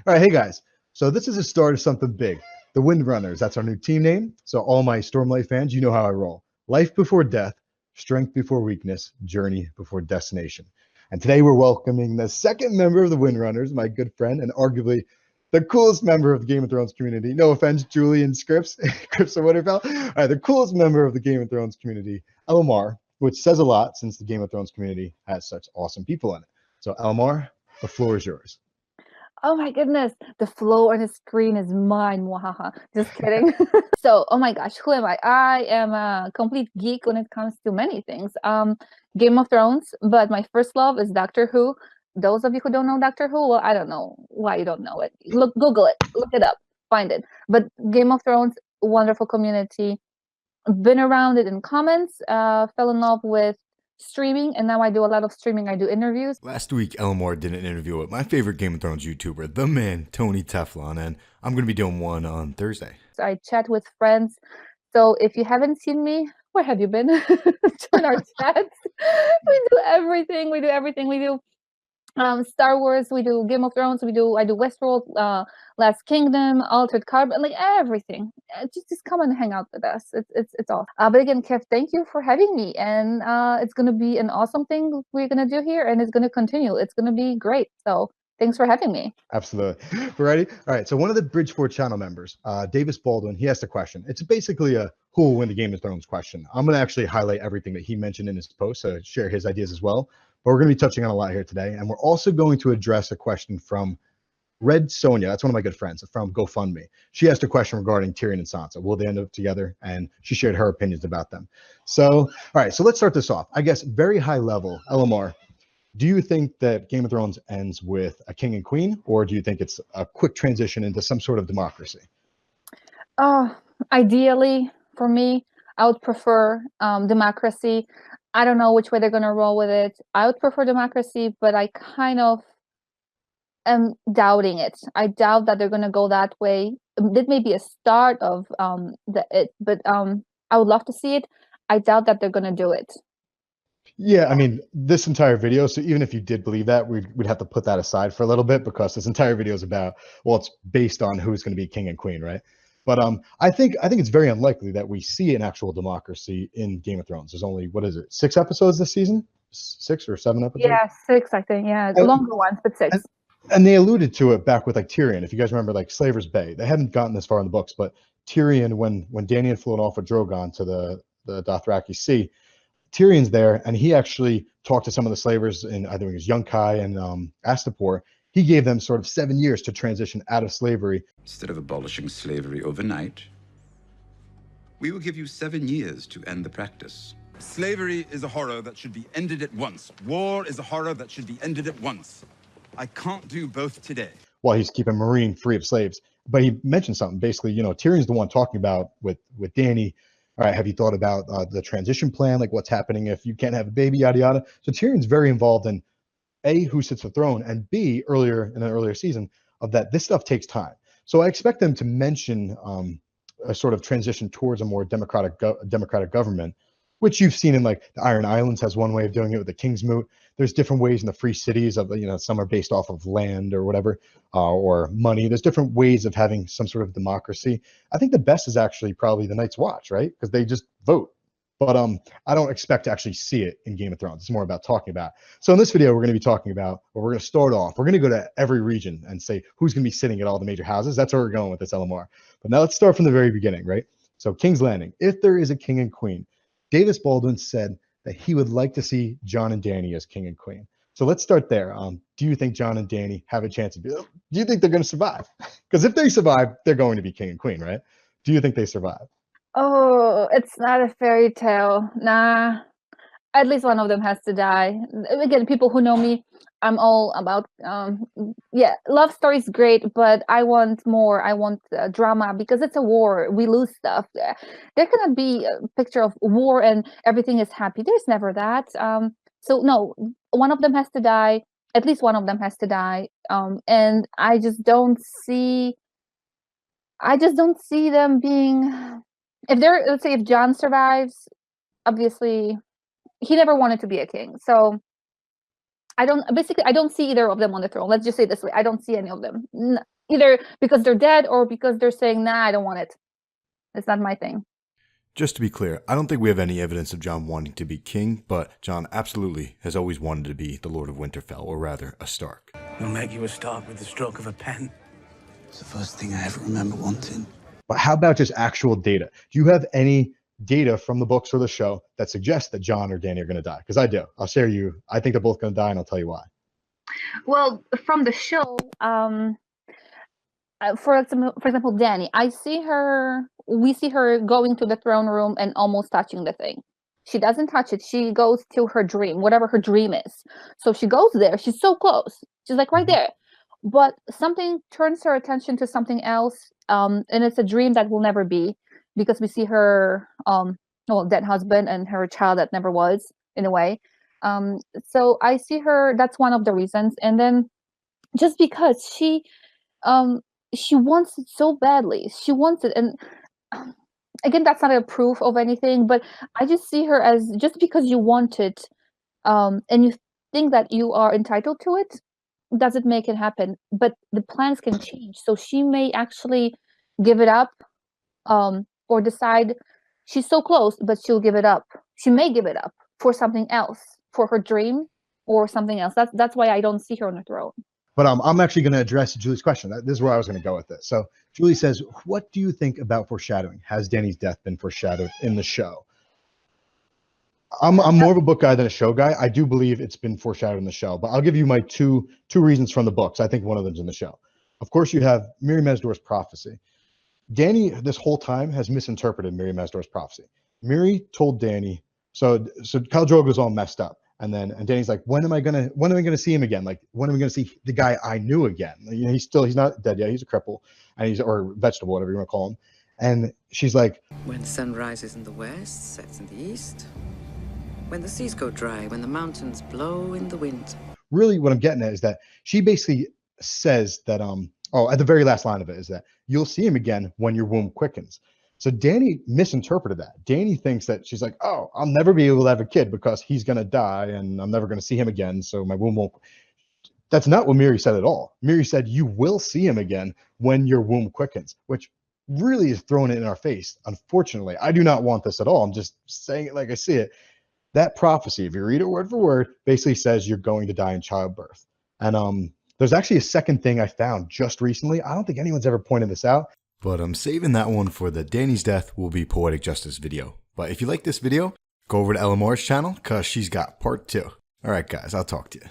All right, hey guys. So this is the start of something big. The Windrunners. That's our new team name. So all my Stormlight fans, you know how I roll. Life before death, strength before weakness, journey before destination. And today we're welcoming the second member of the Windrunners, my good friend, and arguably the coolest member of the Game of Thrones community. No offense, Julian Scripps, Scripps or whatever. All right, the coolest member of the Game of Thrones community, Elmar, which says a lot since the Game of Thrones community has such awesome people in it. So Elmar, the floor is yours. Oh my goodness, the flow on the screen is mine. Mwahaha. Just kidding. So, oh my gosh, who am I? I am a complete geek when it comes to many things. Game of Thrones, but my first love is Doctor Who. Those of you who don't know Doctor Who, well, I don't know why you don't know it. Look, Google it, look it up, find it. But Game of Thrones, wonderful community. Been around it in comments, fell in love with streaming, and now I do a lot of streaming. I do interviews. Last week, Elmore did an interview with my favorite Game of Thrones YouTuber, the man, Tony Teflon, and I'm going to be doing one on Thursday. I chat with friends. So if you haven't seen me, where have you been? Join our chats. We do everything. We do everything. We do Star Wars. We do Game of Thrones. I do Westworld, Last Kingdom, Altered Carbon, like everything. Just come and hang out with us. It's all. But again, Kev, thank you for having me, and it's gonna be an awesome thing we're gonna do here, and it's gonna continue. It's gonna be great. So thanks for having me. Absolutely. We're ready? All right. So one of the Bridgeport channel members, Davis Baldwin, he asked a question. It's basically a who will win the Game of Thrones question. I'm going to actually highlight everything that he mentioned in his post, so share his ideas as well. But we're going to be touching on a lot here today. And we're also going to address a question from Red Sonia. That's one of my good friends from GoFundMe. She asked a question regarding Tyrion and Sansa. Will they end up together? And she shared her opinions about them. So, all right. So let's start this off. I guess very high level, LMR. Do you think that Game of Thrones ends with a king and queen, or do you think it's a quick transition into some sort of democracy? Ideally, for me, I would prefer democracy. I don't know which way they're going to roll with it. I would prefer democracy, but I kind of am doubting it. I doubt that they're going to go that way. It may be a start of but I would love to see it. I doubt that they're going to do it. Yeah, I mean, this entire video, so even if you did believe that, we'd have to put that aside for a little bit because this entire video is about, well, it's based on who's going to be king and queen, right? But I think it's very unlikely that we see an actual democracy in Game of Thrones. There's only, what is it, 6 episodes this season? 6 or 7 episodes? Yeah, 6, I think. Yeah, And, longer ones, but 6. and they alluded to it back with like Tyrion. If you guys remember, like Slaver's Bay, they hadn't gotten this far in the books, but Tyrion, when Dany had flown off with Drogon to the Dothraki Sea, Tyrion's there, and he actually talked to some of the slavers in, I think it was Yunkai and Astapor. He gave them sort of 7 years to transition out of slavery. Instead of abolishing slavery overnight, we will give you 7 years to end the practice. Slavery is a horror that should be ended at once. War is a horror that should be ended at once. I can't do both today. While he's keeping Marine free of slaves. But he mentioned something, basically, Tyrion's the one talking about with Dany. All right, have you thought about the transition plan? Like what's happening if you can't have a baby, yada, yada. So Tyrion's very involved in A, who sits the throne, and B, earlier in an earlier season, of that this stuff takes time. So I expect them to mention a sort of transition towards a more democratic government, which you've seen in like the Iron Islands has one way of doing it with the King's Moot. There's different ways in the free cities of, some are based off of land or whatever, or money. There's different ways of having some sort of democracy. I think the best is actually probably the Night's Watch, right? Because they just vote. But I don't expect to actually see it in Game of Thrones. It's more about talking about. So in this video, we're going to be talking about, or we're going to start off, we're going to go to every region and say who's going to be sitting at all the major houses. That's where we're going with this LMR. But now let's start from the very beginning, right? So King's Landing, if there is a king and queen, Davis Baldwin said that he would like to see Jon and Dany as king and queen. So let's start there. Do you think Jon and Dany have a chance to be? Do you think they're going to survive? Because if they survive, they're going to be king and queen, right? Do you think they survive? Oh, it's not a fairy tale. Nah, at least one of them has to die. Again, people who know me, I'm all about, love story's great, but I want more. I want drama because it's a war. We lose stuff. There cannot be a picture of war and everything is happy. There's never that. So no, one of them has to die. At least one of them has to die. And I just don't see them being. Let's say if Jon survives, obviously he never wanted to be a king. So I don't see either of them on the throne. Let's just say this way. I don't see any of them. Either because they're dead or because they're saying, nah, I don't want it. It's not my thing. Just to be clear, I don't think we have any evidence of Jon wanting to be king, but Jon absolutely has always wanted to be the Lord of Winterfell, or rather, a Stark. We'll make you a Stark with the stroke of a pen. It's the first thing I ever remember wanting. But how about just actual data? Do you have any data from the books or the show that suggests that Jon or Dany are going to die? Because I do. I'll share you. I think they're both going to die, and I'll tell you why. Well, from the show, for example, Dany, we see her going to the throne room and almost touching the thing. She doesn't touch it. She goes to her dream, whatever her dream is. So she goes there. She's so close. She's like right there. But something turns her attention to something else. And it's a dream that will never be, because we see her dead husband and her child that never was, in a way. So I see her, that's one of the reasons. And then just because she wants it so badly. She wants it. And again, that's not a proof of anything, but I just see her as, just because you want it, and you think that you are entitled to it, doesn't make it happen. But the plans can change. So she may actually give it up, or decide she's so close, but she'll give it up. She may give it up for something else, for her dream or something else. That's why I don't see her on the throne. But I'm actually going to address Julie's question. This is where I was going to go with this. So Julie says, what do you think about foreshadowing? Has Dany's death been foreshadowed in the show? I'm more of a book guy than a show guy. I do believe it's been foreshadowed in the show, but I'll give you my two reasons from the books. I think one of them's in the show. Of course, you have Mirri Maz-Duur's prophecy. Dany, this whole time, has misinterpreted Mirri Maz-Duur's prophecy. Mirri told Dany, so Khal Drogo's all messed up. And Dany's like, when am I gonna see him again? Like, when am I gonna see the guy I knew again? You know, he's not dead yet. He's a cripple, and or vegetable, whatever you want to call him. And she's like, when the sun rises in the west, sets in the east, when the seas go dry, when the mountains blow in the wind. Really, what I'm getting at is that she basically says that at the very last line of it is that you'll see him again when your womb quickens. So Dany misinterpreted that. Dany thinks that she's like, oh, I'll never be able to have a kid because he's going to die and I'm never going to see him again. So my womb won't. That's not what Mirri said at all. Mirri said, you will see him again when your womb quickens, which really is throwing it in our face. Unfortunately, I do not want this at all. I'm just saying it like I see it. That prophecy, if you read it word for word, basically says you're going to die in childbirth. And there's actually a second thing I found just recently. I don't think anyone's ever pointed this out. But I'm saving that one for the Dany's death will be poetic justice video. But if you like this video, go over to LMR's channel because she's got part 2. All right, guys, I'll talk to you.